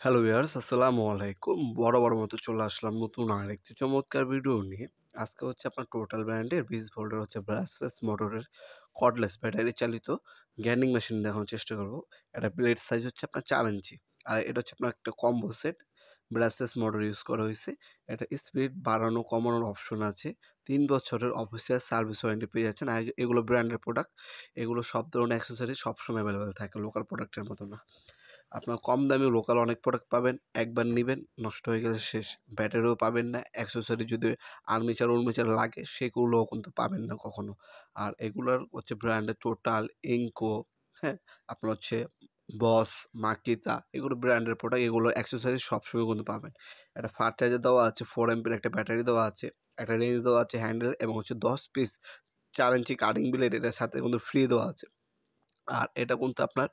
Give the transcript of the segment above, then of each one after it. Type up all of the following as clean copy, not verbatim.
Hello viewers, আসসালামু আলাইকুম। বরাবর মতো চলে আসলাম নতুন আরেকটি চমৎকার ভিডিও নিয়ে। আজকে হচ্ছে আপনার টোটাল ব্র্যান্ডের 20 ভোল্টের হচ্ছে ব্রাশলেস মোটরের কর্ডলেস ব্যাটারি চালিত গ্যান্ডিং মেশিন দেখানোর চেষ্টা করব। এটা ব্লেড সাইজ হচ্ছে আপনার 4 ইঞ্চি। আর এটা হচ্ছে আপনার একটা combo set. Brushless motor use করা হয়েছে। এটা স্পিড বাড়ানো কমানোর অপশন আছে। 3 বছরের অফিসিয়াল সার্ভিস ওয়ারেন্টি পেয়ে যাচ্ছেন। আর এগুলো ব্র্যান্ডের প্রোডাক্ট। এগুলো সব ধরনের অ্যাক্সেসরিজ সবসময় অ্যাভেলেবেল থাকে, লোকাল প্রোডাক্টের মতো না। আপনার কম দামে লোকাল অনেক প্রোডাক্ট পাবেন। একবার নিবেন, নষ্ট হয়ে গেলে শেষ। ব্যাটারিও পাবেন না। অ্যাক্সেসরি যদি আর্মেচার লাগে সেগুলোও কিন্তু পাবেন না কখনো। আর এগুলোর হচ্ছে ব্র্যান্ডের টোটাল, ইনকো, হ্যাঁ? আপনার হচ্ছে বস, মাকিতা, এগুলো ব্র্যান্ডের প্রোডাক্ট। এগুলোর অ্যাক্সেসরিজ সবসময় কিন্তু পাবেন। একটা ফাস্ট চার্জার দেওয়া আছে, 4 এমপির একটা ব্যাটারি দেওয়া আছে, একটা রেঞ্জ দেওয়া আছে, হ্যান্ডেল এবং হচ্ছে 10 পিস 4 ইঞ্চি কাটিং ব্লেড এটার সাথে কিন্তু ফ্রি দেওয়া আছে। আর এটা কিন্তু আপনার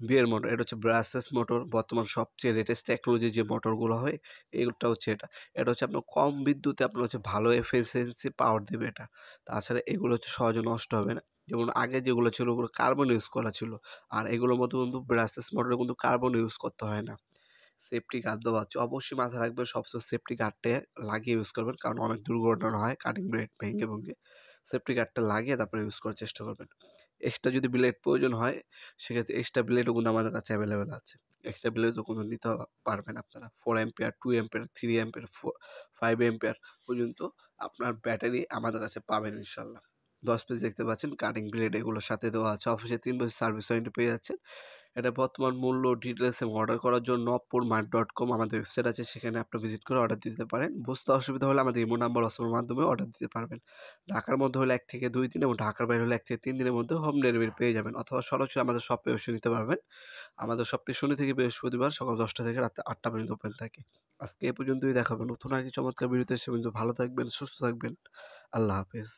বিয়ের মোটর। এটা হচ্ছে ব্রাসলেস মোটর। বর্তমান সবচেয়ে লেটেস্ট টেকনোলজি যে মোটরগুলো হয়, এগুলোটা হচ্ছে এটা। এটা হচ্ছে আপনার কম বিদ্যুতে আপনার হচ্ছে ভালো এফিসিয়েন্সি পাওয়ার দিবে এটা। তাছাড়া এগুলো হচ্ছে সহজে নষ্ট হবে না। যেমন আগে যেগুলো ছিল ওগুলো কার্বন ইউজ করা ছিল। আর এগুলোর মধ্যে কিন্তু ব্রাসলেস মোটরে কিন্তু কার্বন ইউজ করতে হয় না। সেফটি গার্ড দেওয়া আছে। অবশ্যই মাথায় রাখবেন সবসময় সেফটি গার্ডটা লাগিয়ে ইউজ করবেন। কারণ অনেক দুর্ঘটনা হয় কাটিং ব্লেড ভেঙে। সেফটি গার্ডটা লাগিয়ে তারপরে ইউজ করার চেষ্টা করবেন। এক্সট্রা যদি ব্লেড প্রয়োজন হয়, সেক্ষেত্রে এক্সট্রা ব্লেডও কিন্তু আমাদের কাছে অ্যাভেলেবেল আছে। এক্সট্রা ব্লেডও কিন্তু নিতে পারবেন আপনারা। 4 অ্যাম্পিয়ার, 2 অ্যাম্পিয়ার, 3 অ্যাম্পিয়ার, 5 অ্যাম্পিয়ার পর্যন্ত আপনার ব্যাটারি আমাদের কাছে পাবেন ইনশাআল্লাহ। 10 পিস দেখতে পাচ্ছেন কাটিং ব্লেড এগুলোর সাথে দেওয়া আছে। অফিসে 3 বছর সার্ভিস ওয়ারেন্টি পেয়ে যাচ্ছেন। এটা বর্তমান মূল্য, ডিটেইলস এবং অর্ডার করার জন্য নবপুরমার্ট.com আমাদের ওয়েবসাইট আছে, সেখানে আপনি ভিজিট করে অর্ডার দিতে পারেন। বুঝতে অসুবিধা হলে আমাদের ইমো নাম্বার, হোয়াটসঅ্যাপের মাধ্যমে অর্ডার দিতে পারবেন। ঢাকার মধ্যে হলে 1 থেকে 2 দিন এবং ঢাকার বাইরে হলে 1 থেকে 3 দিনের মধ্যে হোম ডেলিভারি পেয়ে যাবেন, অথবা সরাসরি আমাদের শপে এসে নিতে পারবেন। আমাদের শপটি শনি থেকে বৃহস্পতিবার সকাল 10টা থেকে রাত 8টা পর্যন্ত ওপেন থাকে। আজকে এ পর্যন্তই। দেখা হবে নতুন আরেকটি চমৎকার ভিডিওতে। সে পর্যন্ত ভালো থাকবেন, সুস্থ থাকবেন। আল্লাহ হাফেজ।